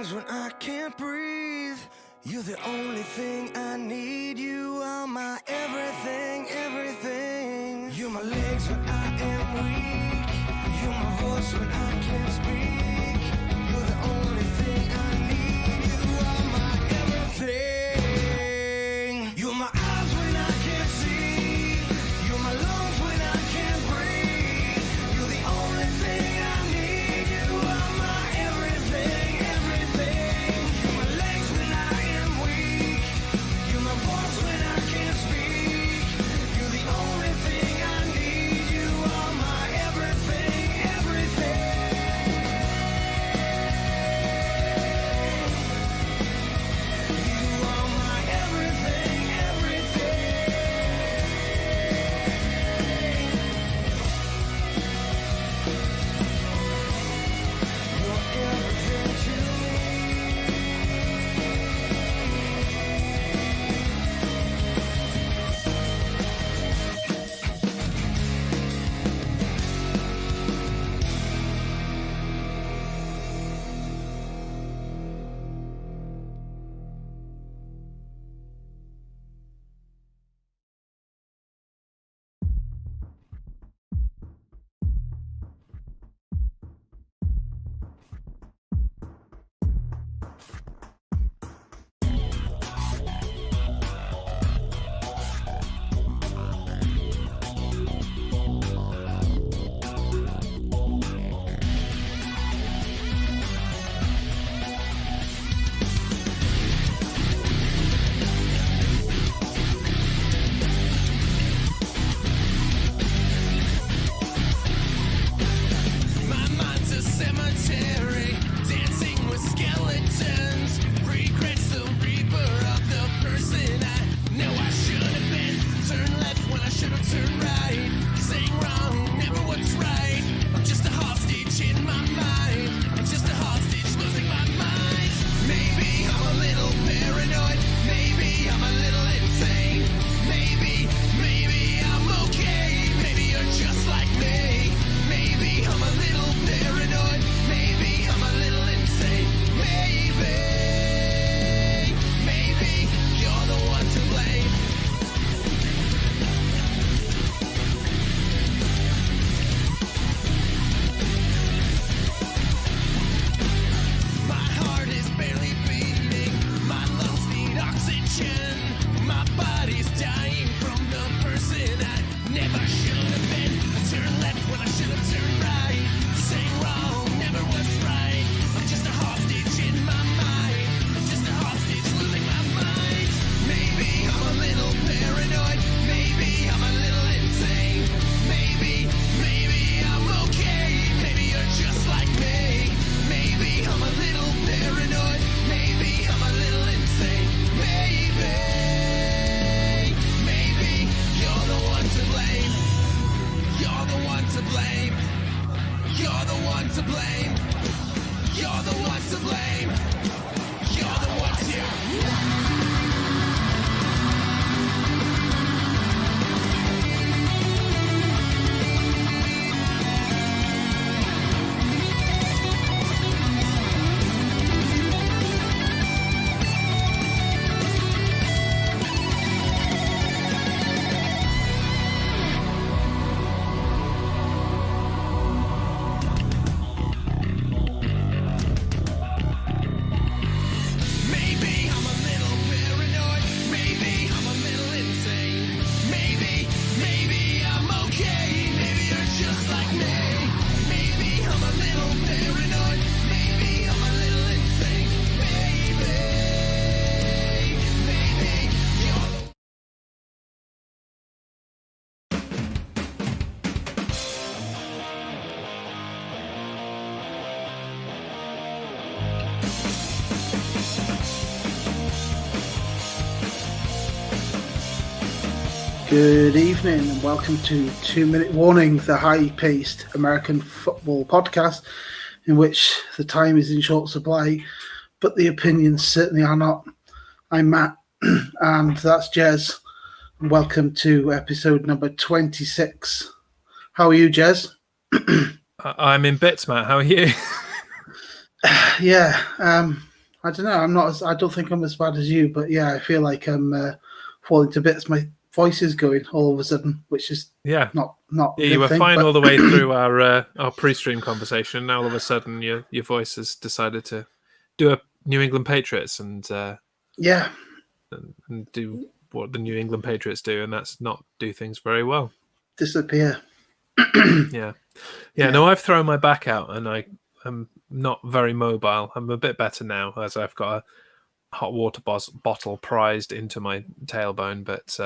legs when I can't breathe. You're the only thing I need. You are my everything, everything. You're my legs when I am weak. You're my voice when I can't speak. You're the only thing I need. You are my everything. You're my eyes when I can't see. You're my lungs when I can't breathe. You're the only thing I need. You are my everything, everything. You're my legs when I am weak. You're my voice when I can't speak. You're the only thing I need. You are my everything, everything. You are my everything, everything. You're everything to me. My mind's a cemetery, dancing with skeletons. Regrets the reaper of the person I know I should have been. Turn left when I should have turned right. Saying wrong, never what's right. I'm just a hostage in my mind. I'm just a hostage losing my mind. Maybe I'm a little paranoid. Maybe I'm a little insane. Maybe I'm okay. Maybe you're just like me. Maybe I'm a little paranoid. Maybe I'm a little insane. Maybe you're the one to blame. My heart is barely beating. My lungs need oxygen. My body's dying from the person I never should have been. I turned left when I should have turned right. Saying wrong, never was right. I'm just a hostage in my mind. I'm just a hostage losing my mind. Maybe I'm a little paranoid. Maybe I'm a little insane. Maybe I'm okay. Maybe you're just like me. Maybe I'm a little paranoid. Maybe I'm a little insane. Maybe you're the one to blame. You're the one to blame. You're the one to blame. You're the one to blame. You're the one to. Maybe I'm a little paranoid. Maybe I'm a little insane. Maybe I'm okay. Maybe you're just like me. Maybe I'm a little paranoid. Maybe I'm a little insane. Maybe you're the Good evening and welcome to 2 Minute Warning, the high-paced American football podcast in which the time is in short supply, but the opinions certainly are not. I'm Matt and that's Jez. Welcome to episode number 26. How are you, Jez? I'm in bits, Matt. How are you? Yeah, I don't know. I'm not. I don't think I'm as bad as you, but yeah, I feel like I'm falling to bits. My voice is going all of a sudden, which is not a You good were thing, fine but... all the way through our pre-stream conversation. Now all of a sudden your voice has decided to do a New England Patriots and do what the New England Patriots do, and that's not do things very well. Disappear. Yeah. No, I've thrown my back out and I'm not very mobile. I'm a bit better now as I've got a hot water bottle prized into my tailbone, but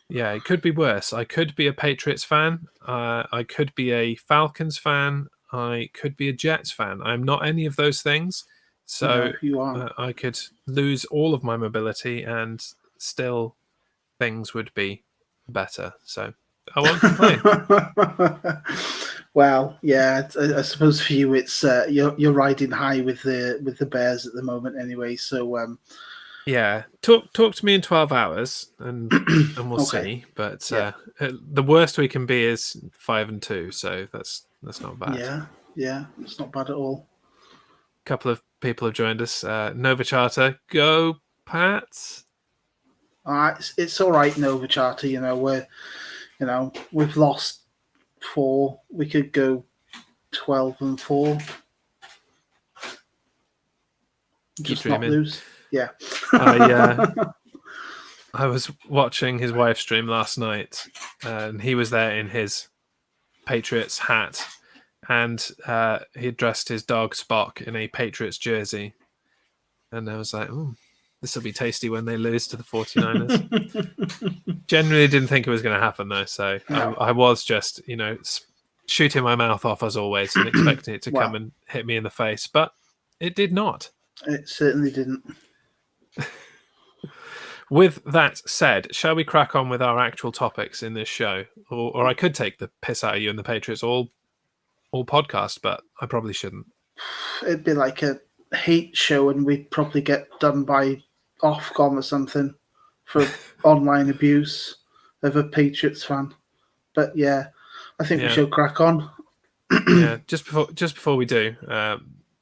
it could be worse. I could be a Patriots fan. I could be a Falcons fan. I could be a Jets fan. I'm not any of those things. So No, you are. I could lose all of my mobility and still things would be better. So I won't complain. Well, yeah, I suppose for you it's you're riding high with the Bears at the moment anyway. So talk to me in 12 hours and we'll see. But the worst we can be is 5-2, so that's not bad. Yeah, it's not bad at all. A couple of people have joined us. Nova Charter, go Pats. It's all right, Nova Charter. We've lost 4. We could go 12-4. Just not lose. Yeah. I was watching his wife stream last night, and he was there in his Patriots hat, and he dressed his dog Spock in a Patriots jersey. And I was like, this will be tasty when they lose to the 49ers. Generally didn't think it was going to happen, though. So no. I was just, shooting my mouth off as always and expecting it to come and hit me in the face. But it did not. It certainly didn't. With that said, shall we crack on with our actual topics in this show? Or I could take the piss out of you and the Patriots all podcast, but I probably shouldn't. It'd be like a hate show and we'd probably get done by Ofcom or something for online abuse of a Patriots fan. But yeah, I think we should crack on. Just before we do,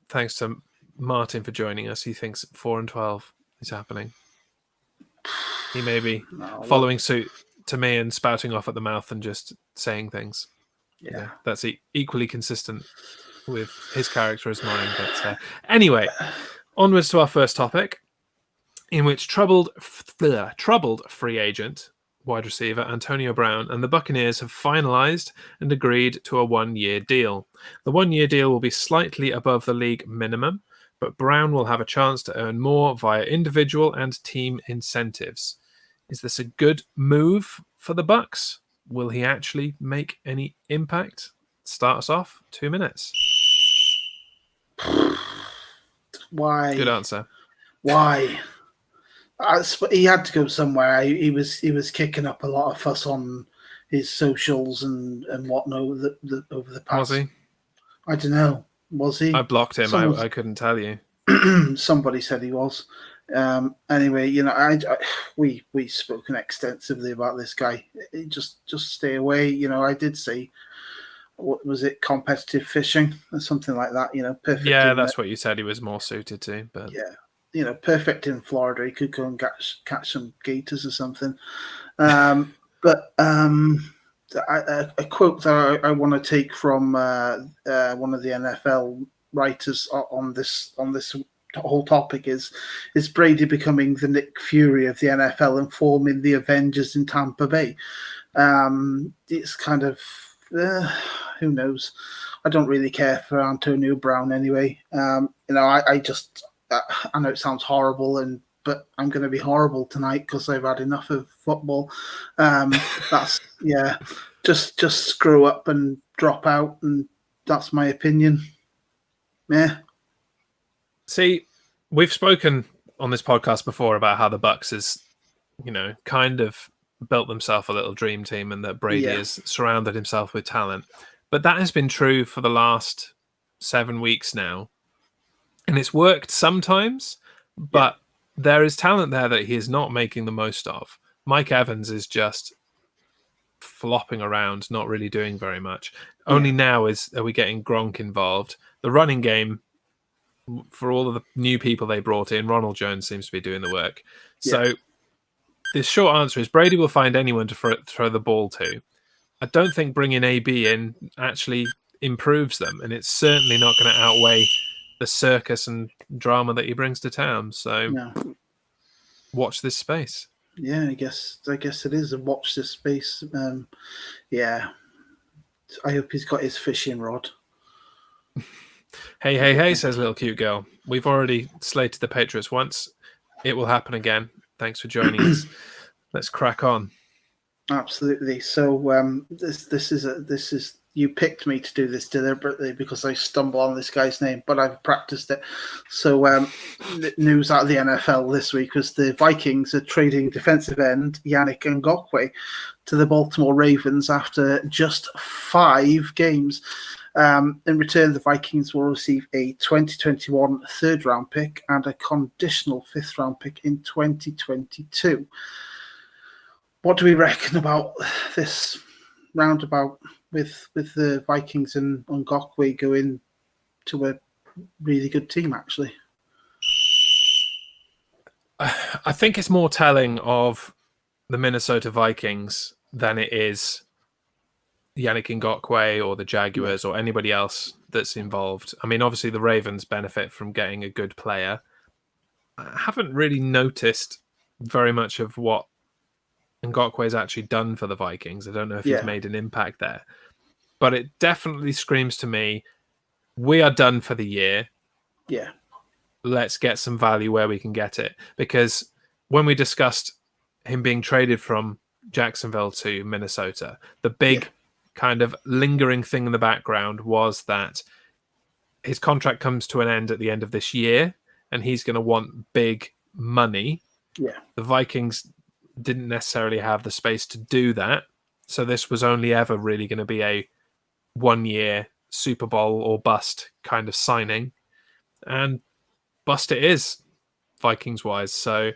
thanks to Martin for joining us. He thinks 4-12 is happening. He may be following suit to me and spouting off at the mouth and just saying things. Yeah, that's equally consistent with his character as mine. But anyway, onwards to our first topic, in which troubled free agent wide receiver Antonio Brown and the Buccaneers have finalized and agreed to a 1-year deal. The 1-year deal will be slightly above the league minimum, but Brown will have a chance to earn more via individual and team incentives. Is this a good move for the Bucs? Will he actually make any impact? Start us off. 2 minutes. Why? Good answer. Why? He had to go somewhere. He was kicking up a lot of fuss on his socials and whatnot over the past. Was he? I don't know. Was he? I blocked him. I couldn't tell you. Somebody said he was. Anyway, we've spoken extensively about this guy. Just stay away. I did say, what was it, competitive fishing or something like that? Perfect. Yeah, that's what you said he was more suited to. But yeah, perfect in Florida. He could go and catch some gators or something. But a quote that I want to take from one of the NFL writers on this whole topic is Brady becoming the Nick Fury of the NFL and forming the Avengers in Tampa Bay. It's kind of who knows. I don't really care for Antonio Brown anyway. I know it sounds horrible, but I'm going to be horrible tonight because I've had enough of football. Just screw up and drop out, and that's my opinion. Yeah. See, we've spoken on this podcast before about how the Bucs is, kind of built themselves a little dream team, and that Brady has surrounded himself with talent. But that has been true for the last 7 weeks now. And it's worked sometimes, but there is talent there that he is not making the most of. Mike Evans is just flopping around, not really doing very much. Only now are we getting Gronk involved. The running game for all of the new people they brought in, Ronald Jones seems to be doing the work. So the short answer is Brady will find anyone to throw the ball to. I don't think bringing AB in actually improves them, and it's certainly not going to outweigh the circus and drama that he brings to town. So watch this space. Yeah, I guess it is a watch this space. Yeah, I hope he's got his fishing rod. Hey, says little cute girl. We've already slated the Patriots once. It will happen again. Thanks for joining us. Let's crack on. Absolutely. So this is you picked me to do this deliberately because I stumble on this guy's name, but I've practiced it. So news out of the NFL this week was the Vikings are trading defensive end Yannick Ngakoue to the Baltimore Ravens after just 5 games. In return, the Vikings will receive a 2021 third-round pick and a conditional 5th-round pick in 2022. What do we reckon about this roundabout with the Vikings and Ngakoue going to a really good team, actually? I think it's more telling of the Minnesota Vikings than it is Yannick Ngakoue or the Jaguars or anybody else that's involved. I mean, obviously the Ravens benefit from getting a good player. I haven't really noticed very much of what Ngakoue has actually done for the Vikings. I don't know if he's made an impact there. But it definitely screams to me, we are done for the year. Yeah. Let's get some value where we can get it. Because when we discussed him being traded from Jacksonville to Minnesota, the big kind of lingering thing in the background was that his contract comes to an end at the end of this year and he's going to want big money. Yeah. The Vikings didn't necessarily have the space to do that. So this was only ever really going to be a 1-year Super Bowl or bust kind of signing. And bust it is, Vikings-wise. So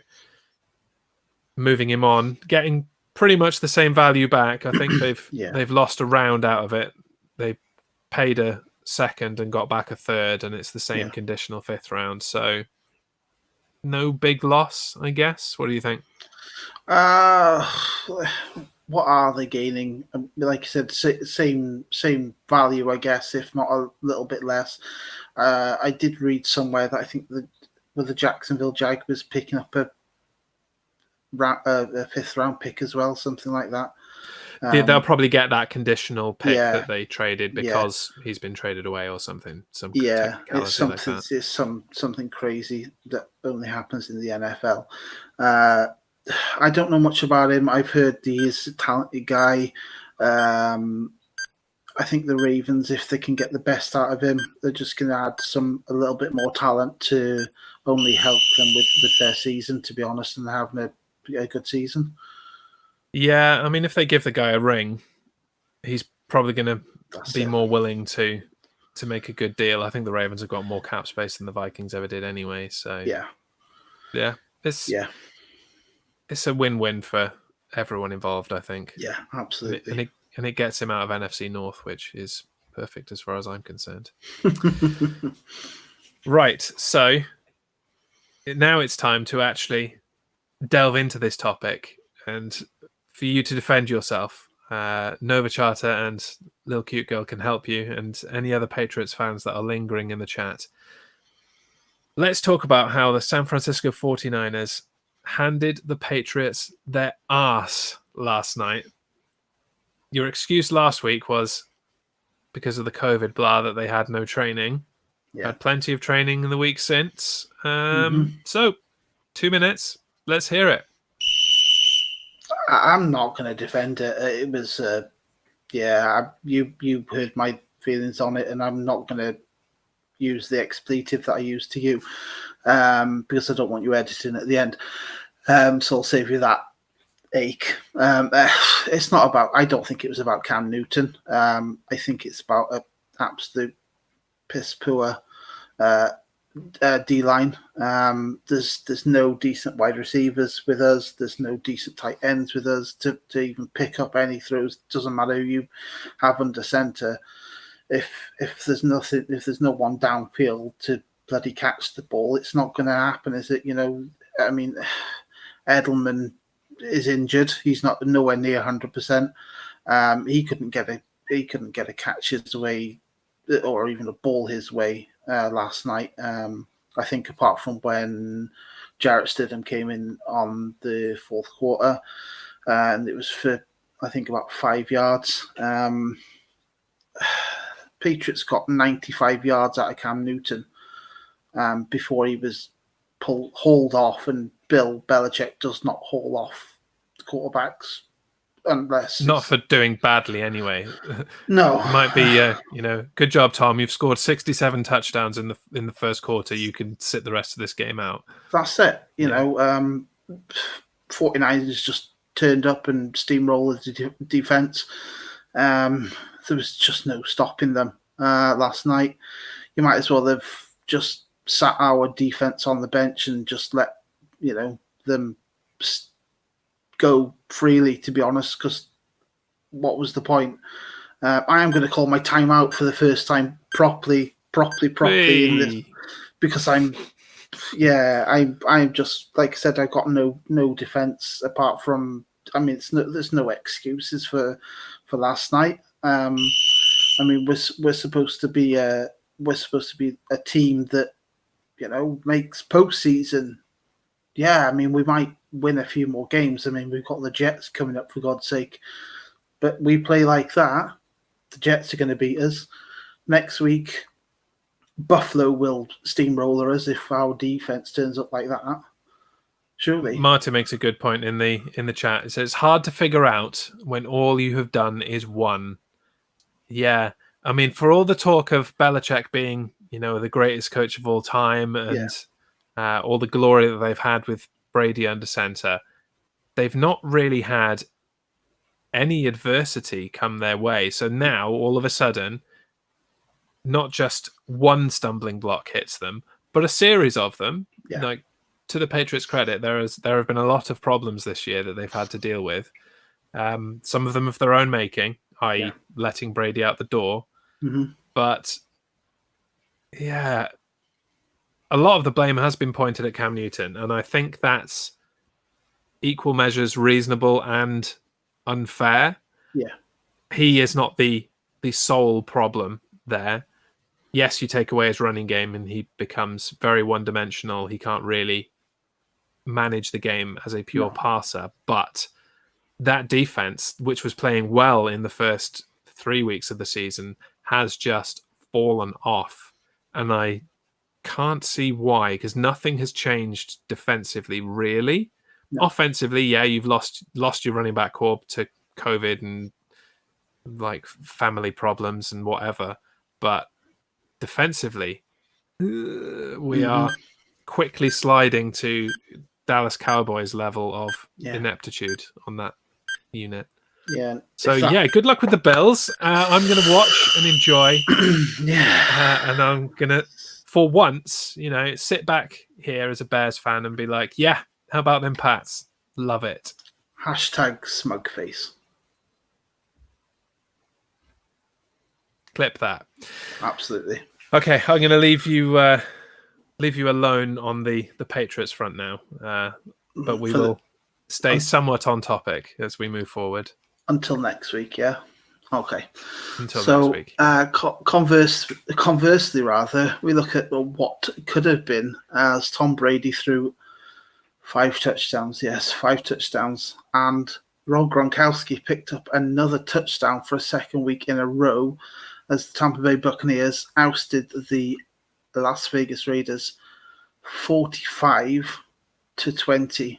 moving him on, getting pretty much the same value back. I think they've lost a round out of it. They paid a second and got back a third, and it's the same conditional 5th round. So no big loss, I guess. What do you think? What are they gaining? Like you said, same value, I guess, if not a little bit less. I did read somewhere that I think the Jacksonville Jaguars picking up a 5th round pick as well, something like that. They'll probably get that conditional pick that they traded because he's been traded away or something. It's something. Like that. It's something crazy that only happens in the NFL. I don't know much about him. I've heard he's a talented guy. I think the Ravens, if they can get the best out of him, they're just going to add a little bit more talent to only help them with their season, to be honest, and having a good season. Yeah, I mean, if they give the guy a ring, he's probably going to be more willing to make a good deal. I think the Ravens have got more cap space than the Vikings ever did anyway. So it's a win-win for everyone involved, I think. Yeah, absolutely. And it gets him out of NFC North, which is perfect as far as I'm concerned. Right, so now it's time to actually delve into this topic and for you to defend yourself. Nova Charter and Lil Cute Girl can help you, and any other Patriots fans that are lingering in the chat. Let's talk about how the San Francisco 49ers handed the Patriots their arse last night. Your excuse last week was because of the COVID blah that they had no training. Had plenty of training in the week since. So 2 minutes. Let's hear it. I'm not going to defend it. It was, you heard my feelings on it, and I'm not going to use the expletive that I used to you because I don't want you editing at the end. So I'll save you that ache. It's not about. I don't think it was about Cam Newton. I think it's about an absolute piss poor D-line. There's no decent wide receivers with us. There's no decent tight ends with us to even pick up any throws. Doesn't matter who you have under center. If there's no one downfield to bloody catch the ball. It's not going to happen, is it? I mean, Edelman is injured. He's not nowhere near 100%. He couldn't get a catch his way, or even a ball his way last night. I think apart from when Jarrett Stidham came in on the fourth quarter, and it was for I think about 5 yards. Patriots got 95 yards out of Cam Newton before he was hauled off, and Bill Belichick does not haul off quarterbacks unless Not for doing badly anyway. No, It might be good job, Tom. You've scored 67 touchdowns in the first quarter. You can sit the rest of this game out. That's it. 49ers just turned up and steamrolled the defense. There was just no stopping them last night. You might as well have just sat our defense on the bench and just let them go freely, to be honest, because what was the point? I am going to call my timeout for the first time properly Hey. in this, because I'm just, like I said, I've got no defense apart from, there's no excuses for last night. We're supposed to be a team that makes postseason. Yeah, we might win a few more games. We've got the Jets coming up, for God's sake. But we play like that, the Jets are going to beat us. Next week, Buffalo will steamroller us if our defense turns up like that. Surely. Martin makes a good point in the chat. It says it's hard to figure out when all you have done is won. Yeah. For all the talk of Belichick being, the greatest coach of all time and all the glory that they've had with Brady under center, they've not really had any adversity come their way. So now, all of a sudden, not just one stumbling block hits them, but a series of them. Yeah. Like, to the Patriots' credit, there have been a lot of problems this year that they've had to deal with. Some of them of their own making, i.e. letting Brady out the door. Mm-hmm. But, yeah, a lot of the blame has been pointed at Cam Newton, and I think that's equal measures reasonable and unfair. Yeah. He is not the sole problem there. Yes, you take away his running game and he becomes very one-dimensional. He can't really manage the game as a pure passer. But that defense, which was playing well in the first 3 weeks of the season, has just fallen off. And I can't see why, because nothing has changed defensively, really. No. Offensively, you've lost your running back corps to COVID and like family problems and whatever. But defensively, we are quickly sliding to Dallas Cowboys level of ineptitude on that unit. Yeah. So good luck with the Bills. I'm going to watch and enjoy. And I'm going to, for once, sit back here as a Bears fan and be like, yeah, how about them Pats? Love it. Hashtag smugface. Clip that. Absolutely. Okay, I'm going to leave you alone on the Patriots front now, but we will stay somewhat on topic as we move forward. Until next week, yeah? Okay. Next week. Conversely, we look at what could have been as Tom Brady threw 5 touchdowns. Yes, 5 touchdowns. And Rob Gronkowski picked up another touchdown for a second week in a row as the Tampa Bay Buccaneers ousted the Las Vegas Raiders 45-20.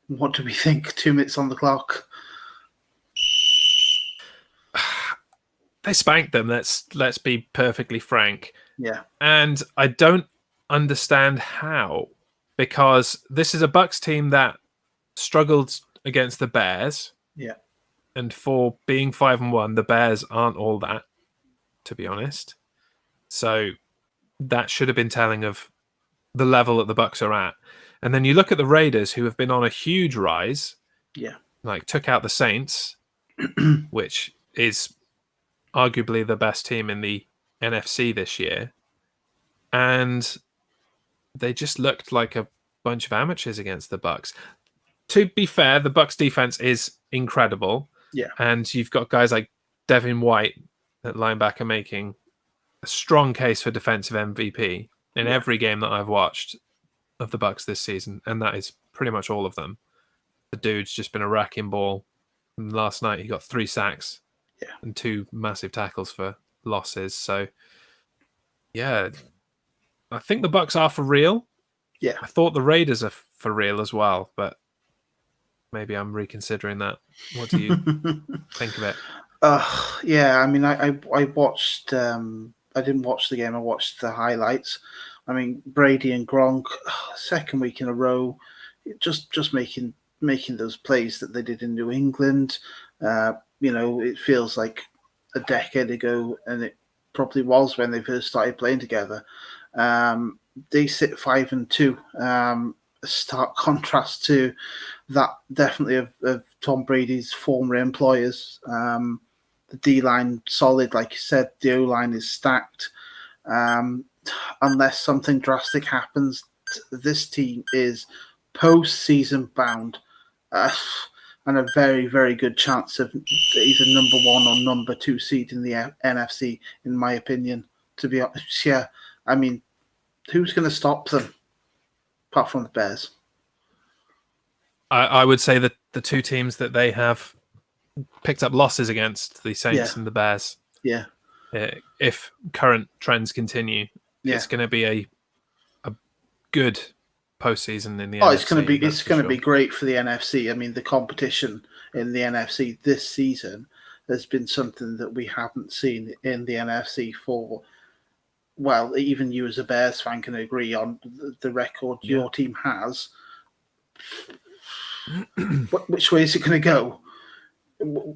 What do we think? 2 minutes on the clock. They spanked them. Let's be perfectly frank. Yeah. And I don't understand how, because this is a Bucs team that struggled against the Bears. Yeah. And for being 5-1, the Bears aren't all that, to be honest. So that should have been telling of the level that the Bucs are at. And then you look at the Raiders, who have been on a huge rise. Yeah. Like, took out the Saints, which is arguably the best team in the NFC this year. and they just looked like a bunch of amateurs against the Bucks. To be fair, the Bucks defense is incredible. Yeah. And you've got guys like Devin White at linebacker making a strong case for defensive MVP in every game that I've watched of the Bucks this season, and that is pretty much all of them. The dude's just been a wrecking ball. And last night he got 3 sacks and 2 massive tackles for losses. So yeah, I think the Bucks are for real. Yeah. I thought the Raiders are for real as well, but maybe I'm reconsidering that. What do you think of it? Yeah, I mean, I watched. I didn't watch the game. I watched the highlights. I mean, Brady and Gronk, second week in a row, just making those plays that they did in New England. It feels like a decade ago, and it probably was when they first started playing together. They sit 5-2. A stark contrast to that, definitely of Tom Brady's former employers. The D-line solid, like you said. The O-line is stacked. Unless something drastic happens, this team is post-season bound, and a very, very good chance of either number 1 or number 2 seed in the NFC, in my opinion. To be honest, yeah. I mean, who's going to stop them apart from the Bears? I would say that the 2 teams that they have picked up losses against, the Saints and the Bears. Yeah. If current trends continue, it's going to be a good postseason in the NFC. It's going to be great for the NFC. I mean, the competition in the NFC this season has been something that we haven't seen in the NFC for. Well, even you as a Bears fan can agree on the record your team has. Which way is it going to go?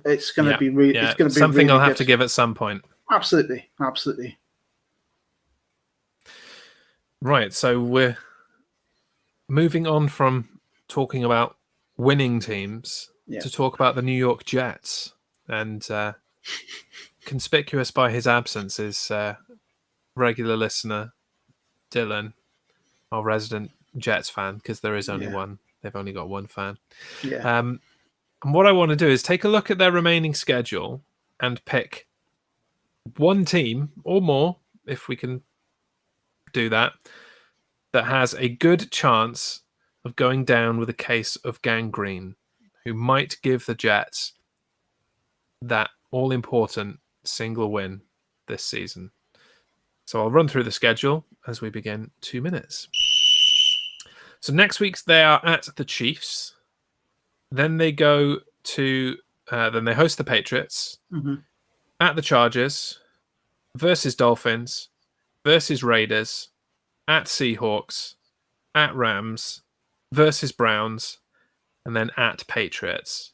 It's going to be really. It's going to be something really I'll have good. to give at some point. Absolutely. Right, so we're moving on from talking about winning teams to talk about the New York Jets. And conspicuous by his absence is regular listener Dylan, our resident Jets fan, because there is only one. They've only got one fan. Yeah. And what I want to do is take a look at their remaining schedule and pick one team or more, if we can do that, that has a good chance of going down with a case of gangrene, who might give the Jets that all-important single win this season. So I'll run through the schedule as we begin 2 minutes. So next week they are at the Chiefs. Then they go to, then they host the Patriots, at the Chargers, versus Dolphins, versus Raiders, at Seahawks, at Rams, versus Browns, and then at Patriots.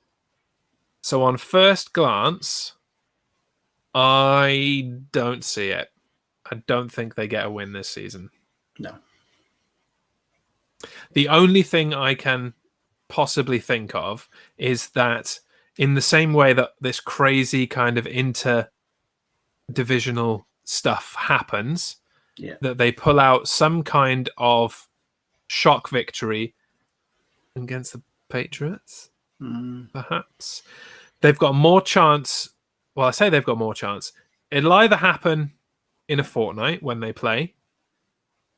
So on first glance, I don't see it. I don't think they get a win this season. No. The only thing I can possibly think of is that in the same way that this crazy kind of inter-divisional stuff happens, that they pull out some kind of shock victory against the Patriots, perhaps. They've got more chance. Well, I say they've got more chance. It'll either happen in a fortnight when they play,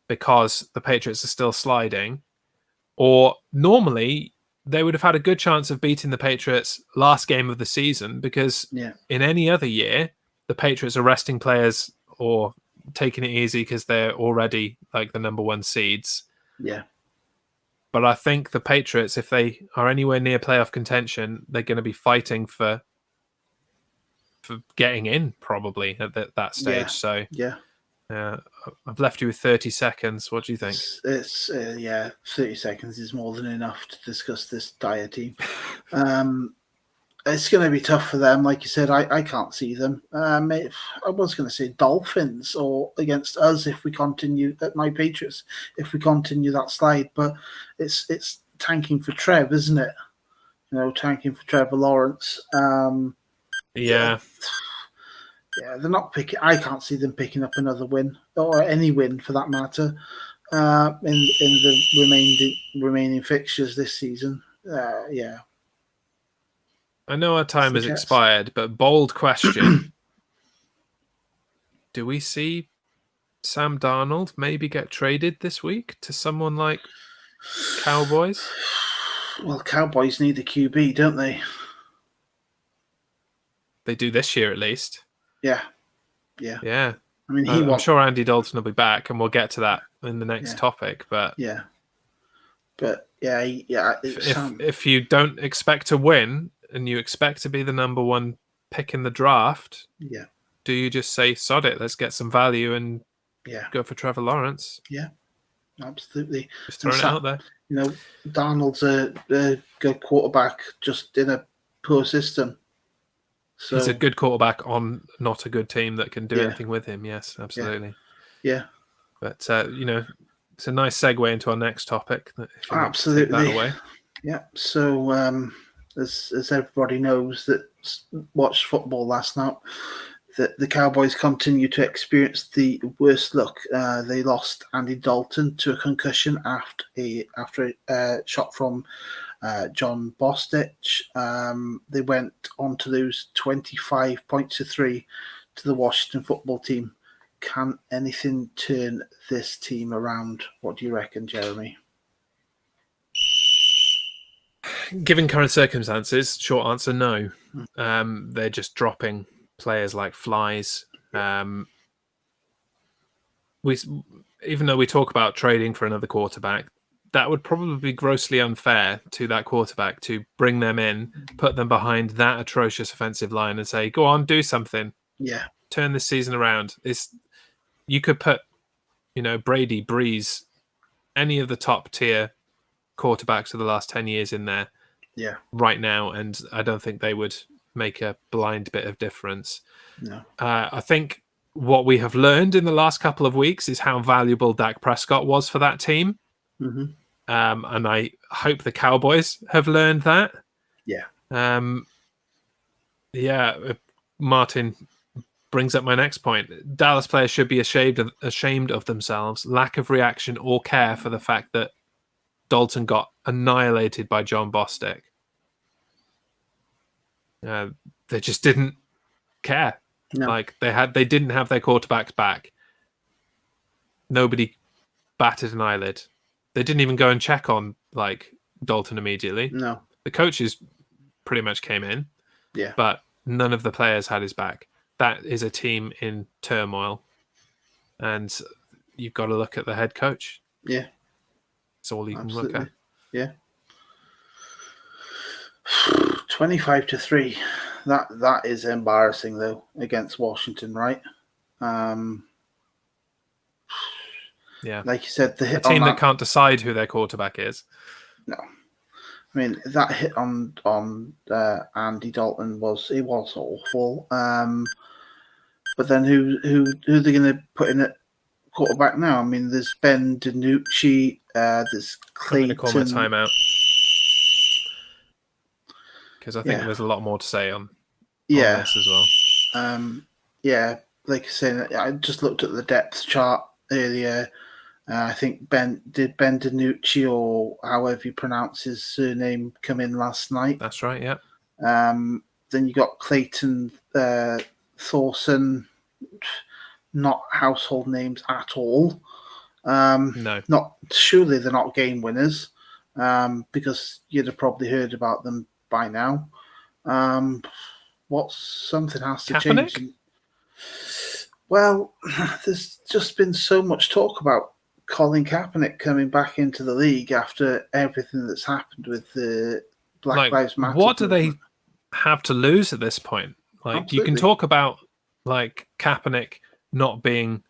because the Patriots are still sliding, or normally they would have had a good chance of beating the Patriots last game of the season, because in any other year, the Patriots are resting players or taking it easy because they're already like the number 1 seeds. Yeah. But I think the Patriots, if they are anywhere near playoff contention, they're going to be fighting for getting in probably at that stage. So I've left you with 30 seconds. What do you think? It's 30 seconds is more than enough to discuss this dire team. It's going to be tough for them. Like you said, I can't see them. I was going to say Dolphins or against us if we continue at my Patriots, if we continue that slide. But it's tanking for Trev, isn't it? Tanking for Trevor Lawrence. Yeah, they're not picking. I can't see them picking up another win or any win for that matter in the remaining fixtures this season. Yeah, I know our time the has Jets. expired, but bold question. Do we see Sam Darnold maybe get traded this week to someone like Cowboys? Well, Cowboys need a QB, don't they? They do this year at least. Yeah. Yeah. I mean, I'm sure Andy Dalton will be back, and we'll get to that in the next topic. But yeah. if you don't expect to win and you expect to be the number one pick in the draft, do you just say sod it? Let's get some value and go for Trevor Lawrence. Yeah, absolutely. Just throwing it out there. You know, Darnold's a good quarterback, just in a poor system. So he's a good quarterback on not a good team that can do anything with him. Yes, absolutely. Yeah. But it's a nice segue into our next topic. If you absolutely. Take that away. Yeah. So as everybody knows that watched football last night, the Cowboys continue to experience the worst luck. They lost Andy Dalton to a concussion after a shot from John Bostich. They went on to lose 25 points to 3 to the Washington football team. Can anything turn this team around? What do you reckon, Jeremy? Given current circumstances, short answer, no. They're just dropping players like flies. Even though we talk about trading for another quarterback, that would probably be grossly unfair to that quarterback to bring them in, put them behind that atrocious offensive line and say, go on, do something. Yeah. Turn this season around. You could put, Brady, Breeze, any of the top tier quarterbacks of the last 10 years in there right now, and I don't think they would make a blind bit of difference. No. I think what we have learned in the last couple of weeks is how valuable Dak Prescott was for that team. Mm-hmm. And I hope the Cowboys have learned that. Martin brings up my next point. Dallas players should be ashamed of themselves. Lack of reaction or care for the fact that Dalton got annihilated by John Bostic. They just didn't care. No. Like they didn't have their quarterbacks back. Nobody batted an eyelid. They didn't even go and check on Dalton immediately. No. The coaches pretty much came in. Yeah. But none of the players had his back. That is a team in turmoil. And you've got to look at the head coach. Yeah. That's all you can look at. Yeah. 25-3. That is embarrassing though against Washington, right? Yeah. Like you said, the hit a team on that can't decide who their quarterback is. No. I mean, that hit on Andy Dalton was awful. But then who are they going to put in at quarterback now? I mean, there's Ben DiNucci, there's Clayton. I'm going to call my timeout because I think there's a lot more to say on this as well. Like I said, I just looked at the depth chart earlier. I think Ben DiNucci, or however you pronounce his surname, come in last night. That's right, yeah. Then you got Clayton Thorson, not household names at all. No. Surely they're not game winners, because you'd have probably heard about them by now. Something has to Kaepernick? change. Well, there's just been so much talk about Colin Kaepernick coming back into the league after everything that's happened with the Black Lives Matter. What do they have to lose at this point? You can talk about Kaepernick not being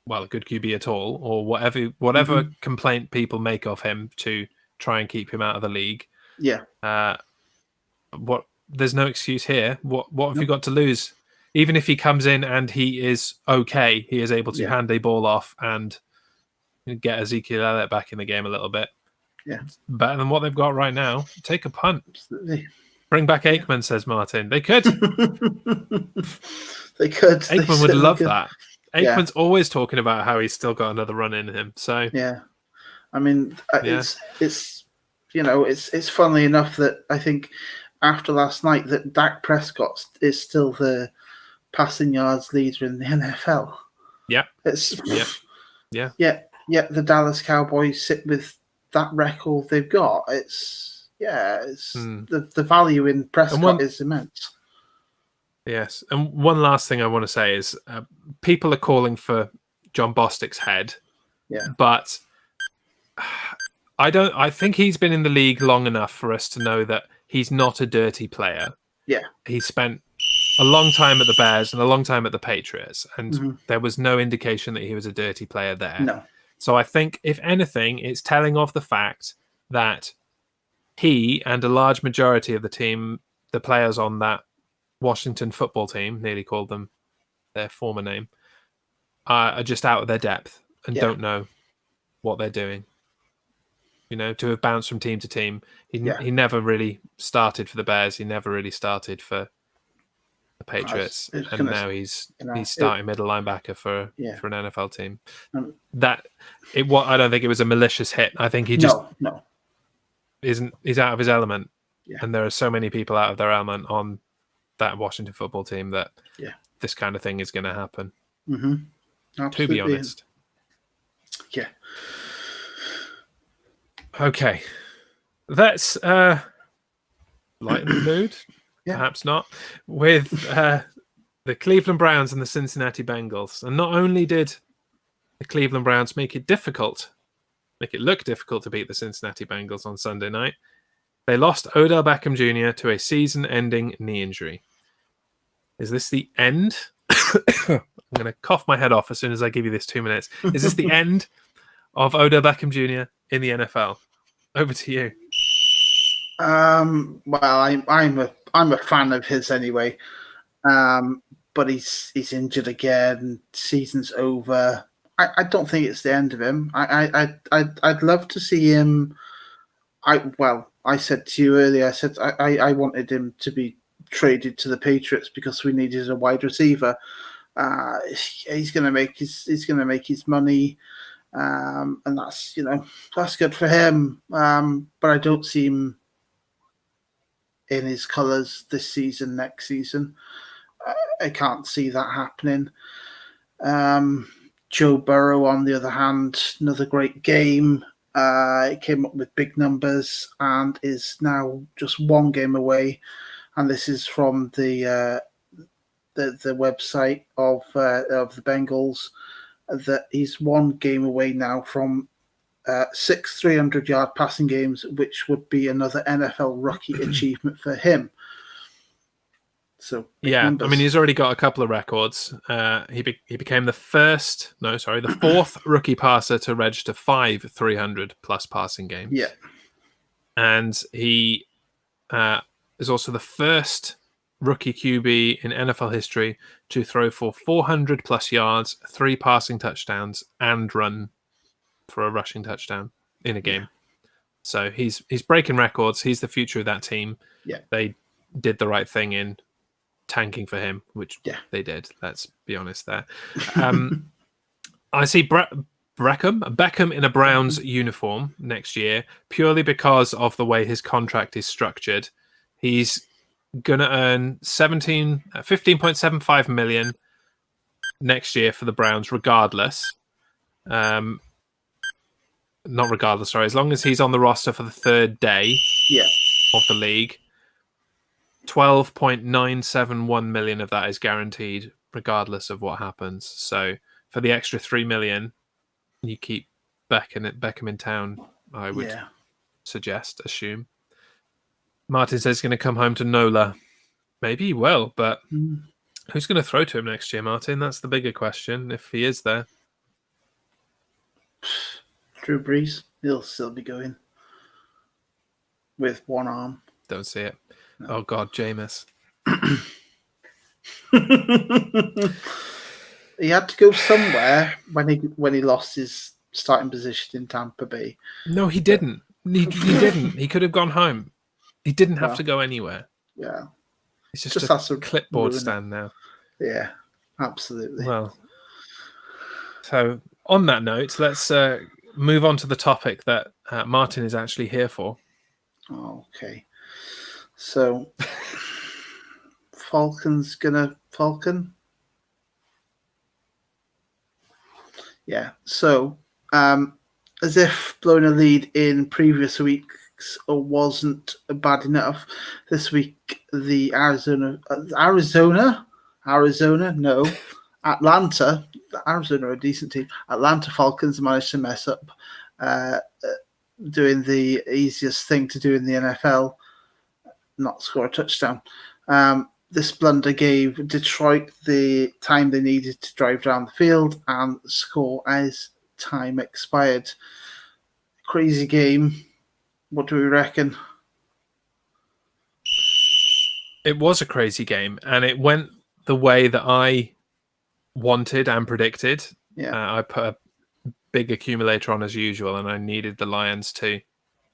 a good QB at all, or whatever complaint people make of him to try and keep him out of the league. Yeah. There's no excuse here. What have you got to lose? Even if he comes in and he is okay, he is able to hand a ball off and get Ezekiel Elliott back in the game a little bit. Yeah. Better than what they've got right now. Take a punt. Absolutely. Bring back Aikman, says Martin. They could. They could. Aikman would love that. Yeah. Aikman's always talking about how he's still got another run in him. So yeah, I mean, Yeah. it's it's funnily enough that I think after last night that Dak Prescott is still the passing yards leader in the NFL. Yeah. It's Yeah. yeah. The Dallas Cowboys sit with that record they've got. It's the value in Prescott is immense. Yes. And one last thing I want to say is people are calling for John Bostic's head. Yeah. But I think he's been in the league long enough for us to know that he's not a dirty player. Yeah. He spent a long time at the Bears and a long time at the Patriots, and there was no indication that he was a dirty player there. No. So I think, if anything, it's telling of the fact that he and a large majority of the team, the players on that Washington football team, nearly called them their former name, are just out of their depth and don't know what they're doing. You know, to have bounced from team to team. He never really started for the Bears. He never really started for the Patriots. And now he's starting middle linebacker for an NFL team. I don't think it was a malicious hit. I think he just he's out of his element. Yeah. And there are so many people out of their element on that Washington football team that this kind of thing is going to happen. Mm-hmm. To be honest. Yeah. Okay. Let's lighten the mood. Perhaps not. With the Cleveland Browns and the Cincinnati Bengals. And not only did the Cleveland Browns make it look difficult to beat the Cincinnati Bengals on Sunday night, they lost Odell Beckham Jr. to a season-ending knee injury. Is this the end? I'm going to cough my head off as soon as I give you this 2 minutes. Is this the end of Odell Beckham Jr. in the NFL? Over to you. Well, I'm a fan of his anyway. But he's injured again. Season's over. I don't think it's the end of him. I'd love to see him. I said to you earlier, I wanted him to be traded to the Patriots because we needed a wide receiver. He's going to make his money, and that's good for him. But I don't see him in his colours this season, next season. I can't see that happening. Joe Burrow, on the other hand, another great game. It came up with big numbers and is now just one game away. And this is from the website of the Bengals, that he's one game away now from 6 300-yard passing games, which would be another NFL rookie achievement for him. So numbers. I mean, he's already got a couple of records. He became the fourth rookie passer to register 5 300-plus passing games. Yeah. And he is also the first rookie QB in NFL history to throw for 400-plus yards, 3 passing touchdowns, and run for a rushing touchdown in a game. So he's breaking records. He's the future of that team. Yeah. They did the right thing in tanking for him, which they did. Let's be honest there. I see Beckham in a Browns uniform next year purely because of the way his contract is structured. He's going to earn 15.75 million next year for the Browns regardless. Not regardless, sorry. As long as he's on the roster for the third day of the league, 12.971 million of that is guaranteed regardless of what happens. So for the extra 3 million, you keep Beckham in town, I would assume. Martin says he's going to come home to Nola. Maybe he will, but who's going to throw to him next year, Martin? That's the bigger question, if he is there. Drew Brees, he'll still be going with one arm. Don't see it. No. Oh, God, Jameis. He had to go somewhere when he lost his starting position in Tampa Bay. No, he didn't. He didn't. He could have gone home. He didn't have to go anywhere. Yeah. It's just has a to clipboard ruin it. stand now. Yeah, absolutely. Well, so on that note, let's move on to the topic that Martin is actually here for. Okay. So, Falcons gonna Falcon? Yeah. So, as if blowing a lead in previous weeks wasn't bad enough, this week the Atlanta, Arizona are a decent team. Atlanta Falcons managed to mess up, doing the easiest thing to do in the NFL, not score a touchdown. This blunder gave Detroit the time they needed to drive down the field and score as time expired. Crazy game. What do we reckon? It was a crazy game, and it went the way that I wanted and predicted. Yeah. I put a big accumulator on as usual, and I needed the Lions to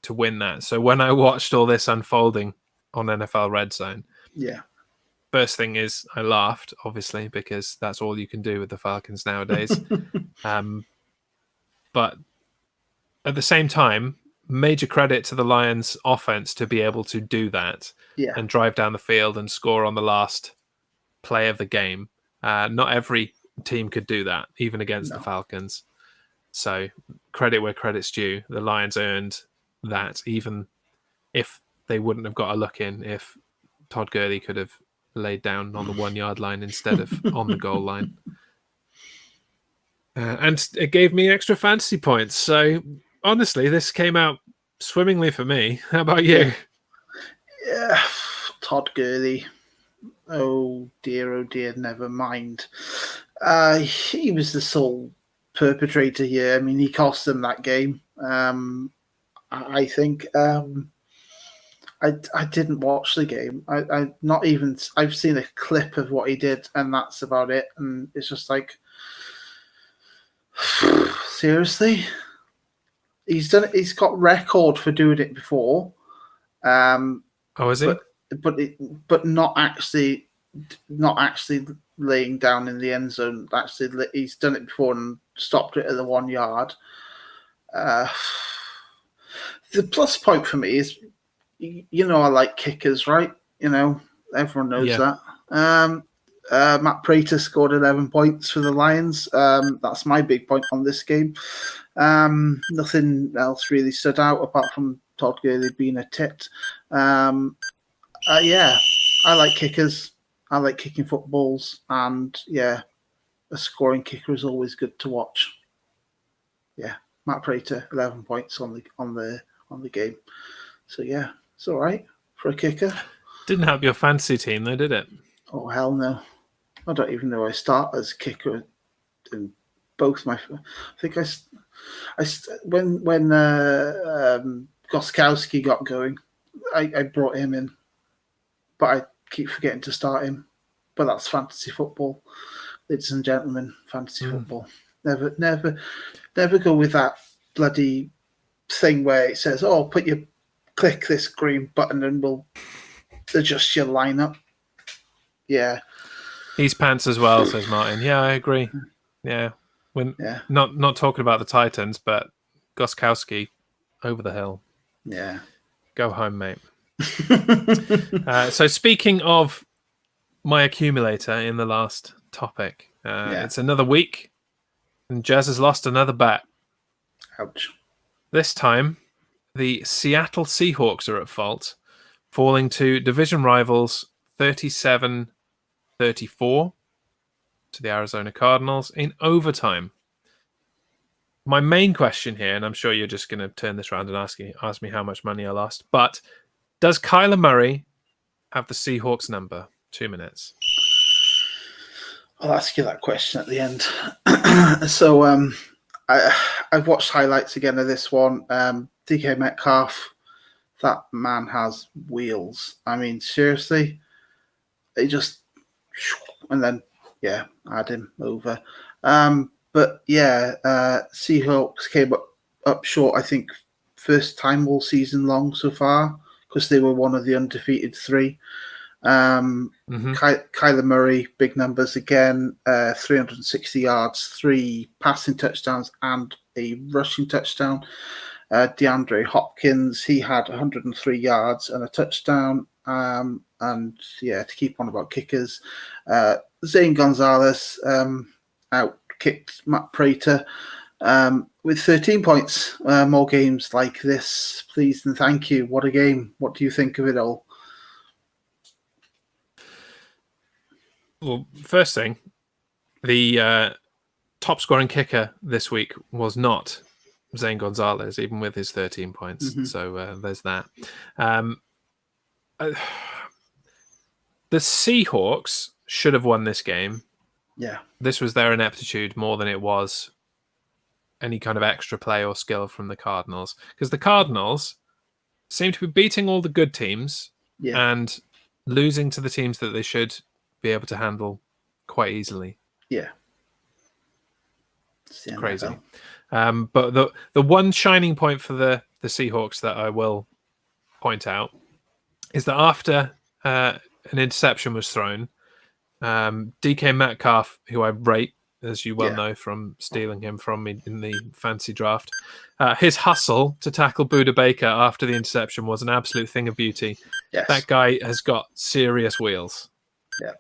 win that. So when I watched all this unfolding on NFL Red Zone, Yeah. first thing is I laughed, obviously, because that's all you can do with the Falcons nowadays. But at the same time, major credit to the Lions offense to be able to do that Yeah. and drive down the field and score on the last play of the game. Not every team could do that, even against the Falcons. So credit where credit's due. The Lions earned that, even if they wouldn't have got a look in if Todd Gurley could have laid down on the 1 yard line instead of on the goal line. And it gave me extra fantasy points. So honestly, this came out swimmingly for me. How about you? Yeah. Todd Gurley. Oh dear, never mind. He was the sole perpetrator here. I mean, he cost them that game. I think. I didn't watch the game. I not even. I've seen a clip of what he did, and that's about it. And it's just like, seriously, he's done it. He's got record for doing it before. Oh, is he? But not actually laying down in the end zone. Actually, he's done it before and stopped it at the 1 yard. The plus point for me is, I like kickers, right? Everyone knows that. Matt Prater scored 11 points for the Lions. That's my big point on this game. Nothing else really stood out apart from Todd Gurley being a tit. Yeah, I like kickers. I like kicking footballs, and a scoring kicker is always good to watch. Yeah, Matt Prater, 11 points on the game. So yeah, it's all right for a kicker. Didn't help your fantasy team, though, did it? Oh hell no! I don't even know I start as kicker in both my. I think when Goskowski got going, I brought him in, but I keep forgetting to start him. But that's fantasy football, ladies and gentlemen. Fantasy football. Never go with that bloody thing where it says, "Oh, click this green button and we'll adjust your lineup." Yeah. He's pants as well, says Martin. Yeah, I agree. Yeah. Not talking about the Titans, but Goskowski over the hill. Yeah. Go home, mate. So speaking of my accumulator in the last topic, it's another week and Jazz has lost another bet. Ouch. This time, the Seattle Seahawks are at fault, falling to division rivals 37-34 to the Arizona Cardinals in overtime. My main question here, and I'm sure you're just going to turn this around and ask me how much money I lost, but does Kyler Murray have the Seahawks number? 2 minutes. I'll ask you that question at the end. So I've watched highlights again of this one. DK Metcalf, that man has wheels. I mean, seriously, it just, and then add him over. But Seahawks came up short. I think first time all season long so far, because they were one of the undefeated three. Kyler Murray, big numbers again, 360 yards, 3 passing touchdowns, and a rushing touchdown. DeAndre Hopkins, he had 103 yards and a touchdown. And to keep on about kickers, Zane Gonzalez outkicked Matt Prater with 13 points. More games like this, please and thank you. What a game. What do you think of it all? Well, first thing, the top scoring kicker this week was not Zane Gonzalez, even with his 13 points. Mm-hmm. So there's that. The Seahawks should have won this game. Yeah. This was their ineptitude more than it was any kind of extra play or skill from the Cardinals. Because the Cardinals seem to be beating all the good teams and losing to the teams that they should be able to handle quite easily. Yeah. It's crazy. But the one shining point for the Seahawks that I will point out is that after an interception was thrown, DK Metcalf, who I rate, as you well know from stealing him from me in the fantasy draft, his hustle to tackle Buda Baker after the interception was an absolute thing of beauty. Yes. That guy has got serious wheels. Yeah.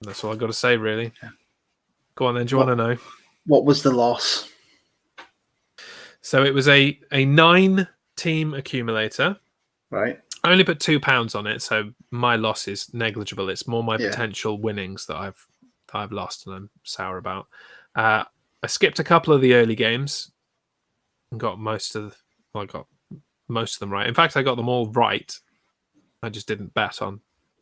That's all I've got to say, really. Yeah. Go on then, do you want to know? What was the loss? So it was a 9-team accumulator. Right. I only put £2 on it, so my loss is negligible. It's more my potential winnings that I've lost and I'm sour about. I skipped a couple of the early games and got most of them right. In fact, I got them all right. I just didn't bet on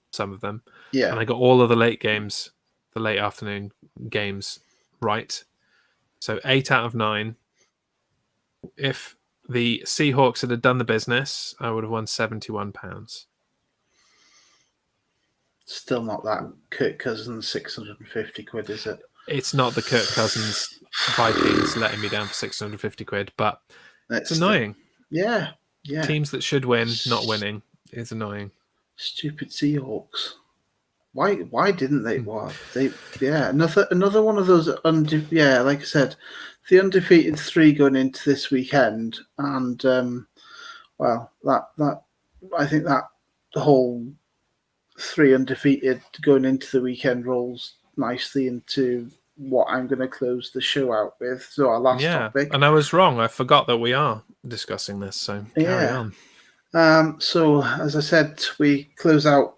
some of them. Yeah. And I got all of the late games, the late afternoon games right. So 8 out of 9. If the Seahawks had done the business, I would have won £71. Still not that Kirk Cousins 650 quid, is it? It's not the Kirk Cousins Vikings letting me down for 650 quid, but it's annoying. Yeah. Teams that should win, not winning, is annoying. Stupid Seahawks. Why didn't they? What another one of those like I said, the undefeated 3 going into this weekend, and that I think that the whole 3 undefeated going into the weekend rolls nicely into what I'm going to close the show out with. So our last topic. And I was wrong. I forgot that we are discussing this. So carry on. So as I said, we close out,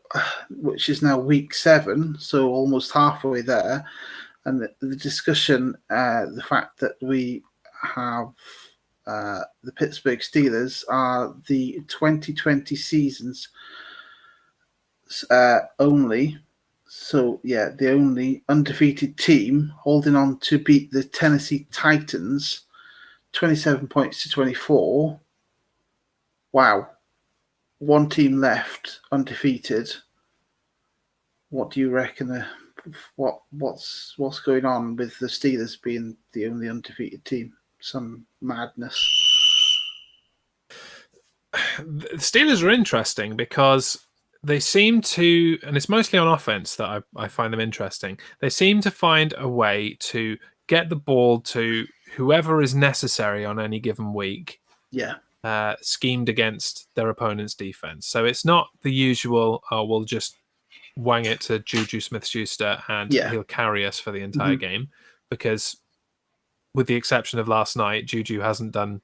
which is now week 7, so almost halfway there, and the discussion, the fact that we have the Pittsburgh Steelers are the 2020 seasons only. So the only undefeated team holding on to beat the Tennessee Titans, 27 points to 24. Wow. 1 team left undefeated. What do you reckon? What's going on with the Steelers being the only undefeated team? Some madness. The Steelers are interesting because they seem to, and it's mostly on offense that I find them interesting. They seem to find a way to get the ball to whoever is necessary on any given week. Yeah. Schemed against their opponent's defense. So it's not the usual, we'll just wang it to Juju Smith-Schuster and he'll carry us for the entire game. Because with the exception of last night, Juju hasn't done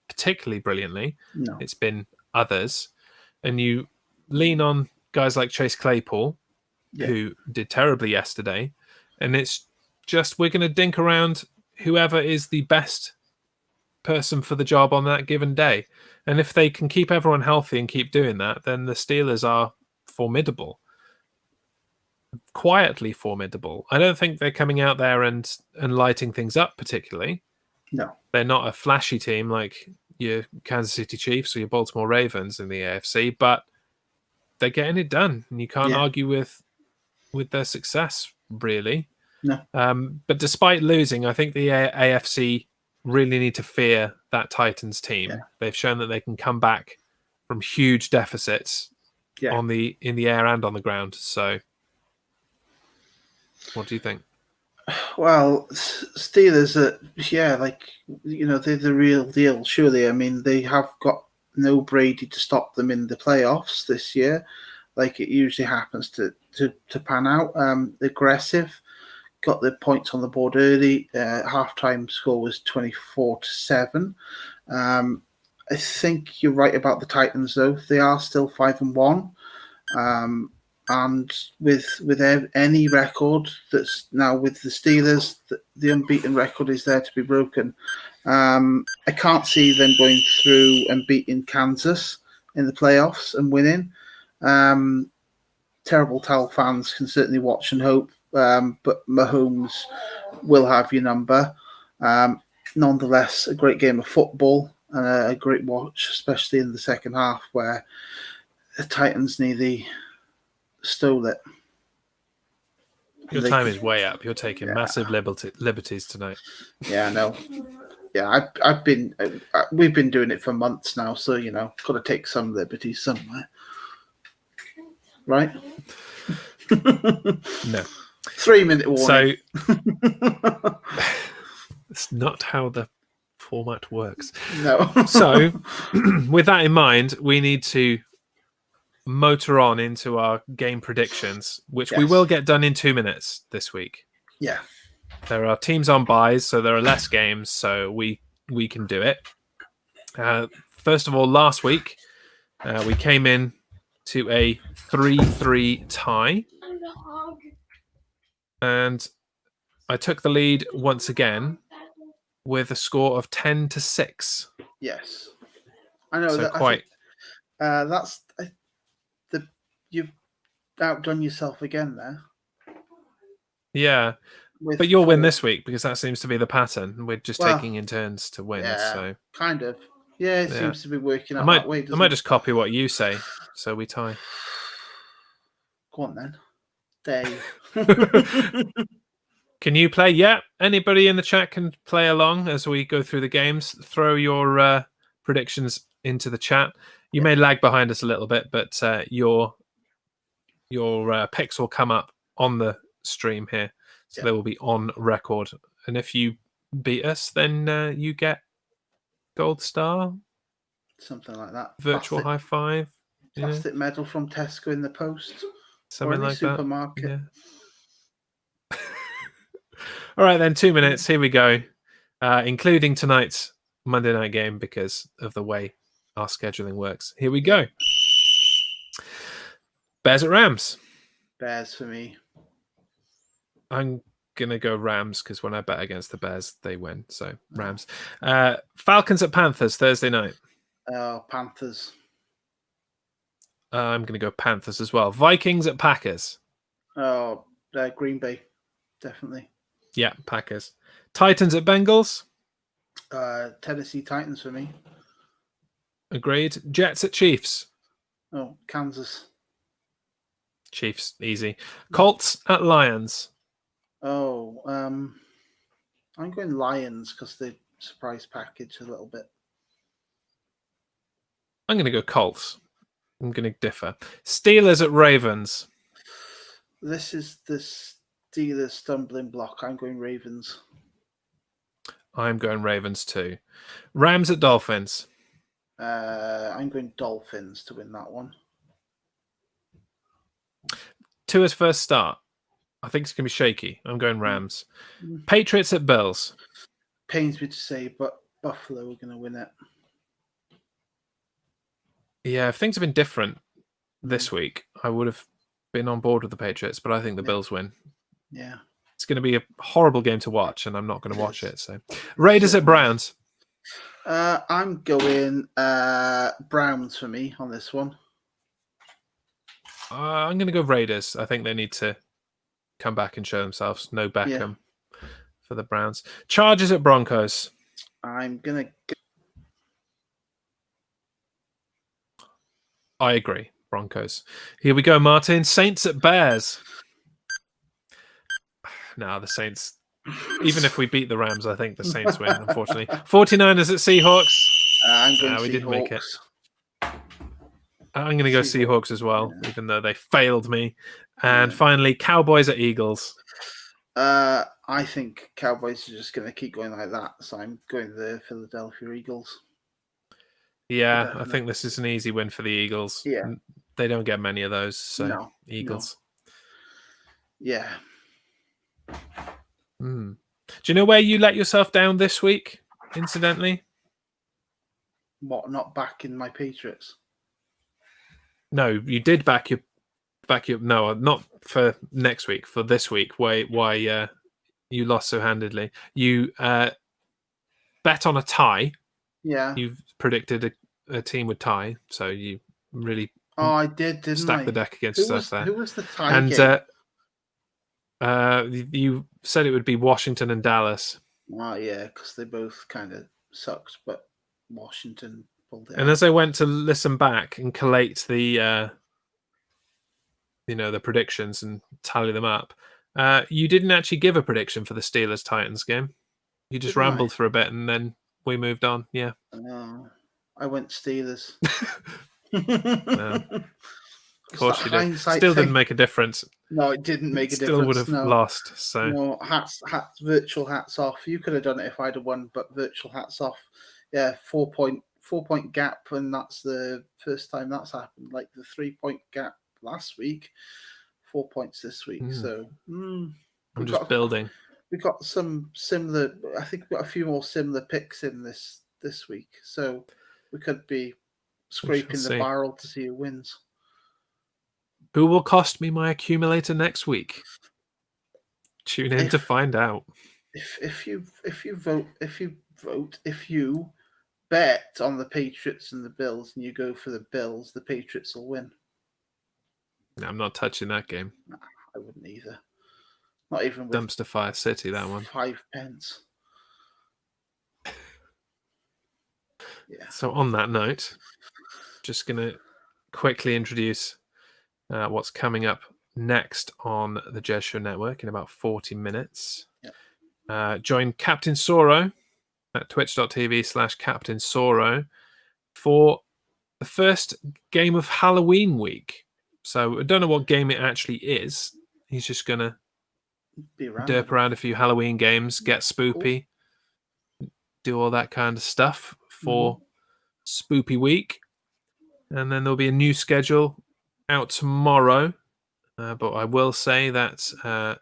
particularly brilliantly. No. It's been others. And you lean on guys like Chase Claypool, who did terribly yesterday. And it's just, we're going to dink around whoever is the best person for the job on that given day. And if they can keep everyone healthy and keep doing that, then the Steelers are formidable. Quietly formidable. I don't think they're coming out there and lighting things up particularly. No. They're not a flashy team like your Kansas City Chiefs or your Baltimore Ravens in the AFC, but they're getting it done. And you can't argue with their success, really. No. But despite losing, I think the AFC really need to fear that Titans team. Yeah. They've shown that they can come back from huge deficits Yeah. in the air and on the ground. So, what do you think? Well, Steelers, they're the real deal, surely. I mean, they have got no Brady to stop them in the playoffs this year, like it usually happens to pan out. Aggressive, got the points on the board early. Halftime score was 24-7. I think you're right about the Titans, though. They are still 5-1. And with any record that's now with the Steelers, the unbeaten record is there to be broken. I can't see them going through and beating Kansas in the playoffs and winning. Terrible Towel fans can certainly watch and hope, but Mahomes will have your number. Nonetheless, a great game of football and a great watch, especially in the second half where the Titans nearly stole it. Your time is way up. You're taking massive liberties tonight. Yeah, I know. Yeah, we've been doing it for months now, so got to take some liberties somewhere, right? No. 3-minute warning. So it's not how the format works. No. So with that in mind, we need to motor on into our game predictions, which we will get done in 2 minutes this week. Yeah. There are teams on buys, so there are less games, so we can do it. First of all, last week we came in to a 3-3 tie, and I took the lead once again with a score of 10-6. Yes, I know. So that quite. You've outdone yourself again there. Yeah. But you'll win this week because that seems to be the pattern. We're just taking in turns to win. Yeah, so kind of. Yeah, it seems to be working out that way. I might just copy what you say, so we tie. Go on then, Dave. Can you play? Yeah, anybody in the chat can play along as we go through the games. Throw your predictions into the chat. You may lag behind us a little bit, but your picks will come up on the stream here. So they will be on record. And if you beat us, then you get gold star. Something like that. Virtual high five. Plastic medal from Tesco in the post. Something like supermarket. that. Yeah. All right, then 2 minutes. Here we go. Including tonight's Monday night game because of the way our scheduling works. Here we go. Bears at Rams. Bears for me. I'm going to go Rams because when I bet against the Bears, they win. So Rams. Falcons at Panthers Thursday night. Panthers. I'm going to go Panthers as well. Vikings at Packers. Green Bay. Definitely. Yeah, Packers. Titans at Bengals. Tennessee Titans for me. Agreed. Jets at Chiefs. Kansas. Chiefs, easy. Colts at Lions. I'm going Lions because they surprise package a little bit. I'm going to go Colts. I'm going to differ. Steelers at Ravens. This is the Steelers stumbling block. I'm going Ravens. I'm going Ravens too. Rams at Dolphins. I'm going Dolphins to win that one. Tua's first start. I think it's going to be shaky. I'm going Rams. Patriots at Bills. Pains me to say, but Buffalo are going to win it. Yeah, if things have been different this week, I would have been on board with the Patriots, but I think the Bills win. Yeah. It's going to be a horrible game to watch, and I'm not going to watch it. So, Raiders at Browns. I'm going Browns for me on this one. I'm going to go Raiders. I think they need to come back and show themselves. No Beckham for the Browns. Chargers at Broncos. I'm going to... I agree. Broncos. Here we go, Martin. Saints at Bears. No, the Saints. Even if we beat the Rams, I think the Saints win, unfortunately. 49ers at Seahawks. I'm going we Seahawks. didn't make it. I'm going to go Seahawks. Seahawks as well, Yeah. even though they failed me. And Yeah. finally, Cowboys at Eagles. I think Cowboys are just going to keep going like that, so I'm going the Philadelphia Eagles. Yeah, I definite. think this is an easy win for the Eagles. Yeah. They don't get many of those, so No, Eagles. Yeah. Do you know where you let yourself down this week, incidentally? What, not backing my Patriots? No, you did back your no, not for next week, for this week. Why you lost so handedly. You bet on a tie. Yeah. You've predicted a team would tie, so you really I did, didn't stack I? the deck against yourself there. Who was the tie game? You said it would be Washington and Dallas. Oh, yeah, because they both kind of sucked, but Washington pulled it And out. as I went to listen back and collate the the predictions and tally them up, you didn't actually give a prediction for the Steelers-Titans game. You just Didn't rambled I? for a bit and then we moved on. Yeah. I went Steelers. Of course you did. Still didn't make a difference. No, it didn't make a difference. Still would have lost. So no, virtual hats off. You could have done it if I'd have won, but virtual hats off. Yeah, 4-point gap, and that's the first time that's happened. Like the 3-point gap last week, 4 points this week. So I'm just building. We've got some similar. I think we've got a few more similar picks in this week, so we could be scraping the barrel to see who wins. Who will cost me my accumulator next week? Tune in to find out. If you bet on the Patriots and the Bills and you go for the Bills, the Patriots will win. No, I'm not touching that game. Nah, I wouldn't either. Not even with Dumpster Fire City, that one. 5 pence. Yeah. So on that note, just going to quickly introduce what's coming up next on the Jez Show Network in about 40 minutes. Yep. Join Captain Soro at twitch.tv/Captain Soro for the first game of Halloween week. So I don't know what game it actually is. He's just going to derp around a few Halloween games, get spoopy, do all that kind of stuff for Spoopy Week. And then there'll be a new schedule out tomorrow. But I will say that the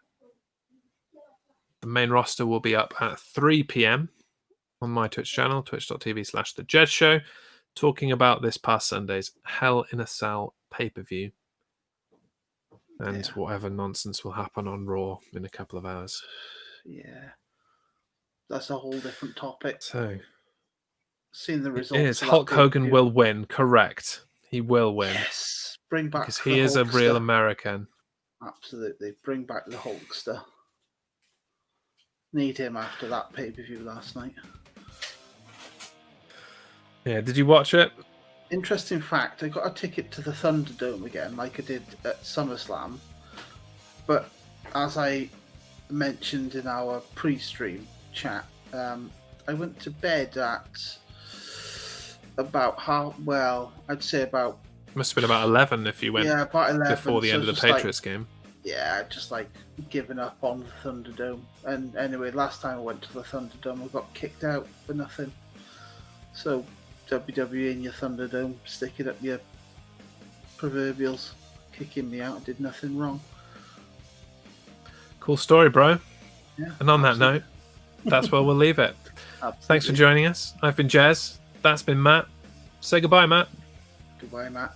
main roster will be up at 3 p.m. on my Twitch channel, twitch.tv/The Jez Show, talking about this past Sunday's Hell in a Cell pay-per-view. And whatever nonsense will happen on Raw in a couple of hours. Yeah. That's a whole different topic. So, seeing the results. It is. Hulk Hogan will win. Correct. He will win. Yes. Bring back because he is a real American. Absolutely. Bring back the Hulkster. Need him after that pay-per-view last night. Yeah. Did you watch it? Interesting fact, I got a ticket to the Thunderdome again, like I did at SummerSlam. But as I mentioned in our pre-stream chat, I went to bed at about I'd say about... Must have been about 11 if you went about 11, before the end of the Patriots game. Yeah, just like giving up on the Thunderdome. And anyway, last time I went to the Thunderdome, I got kicked out for nothing. So... WWE in your Thunderdome, sticking up your proverbials, kicking me out. I did nothing wrong. Cool story, bro. Yeah, and on that note, that's where we'll leave it. Thanks for joining us. I've been Jez. That's been Matt. Say goodbye, Matt. Goodbye, Matt.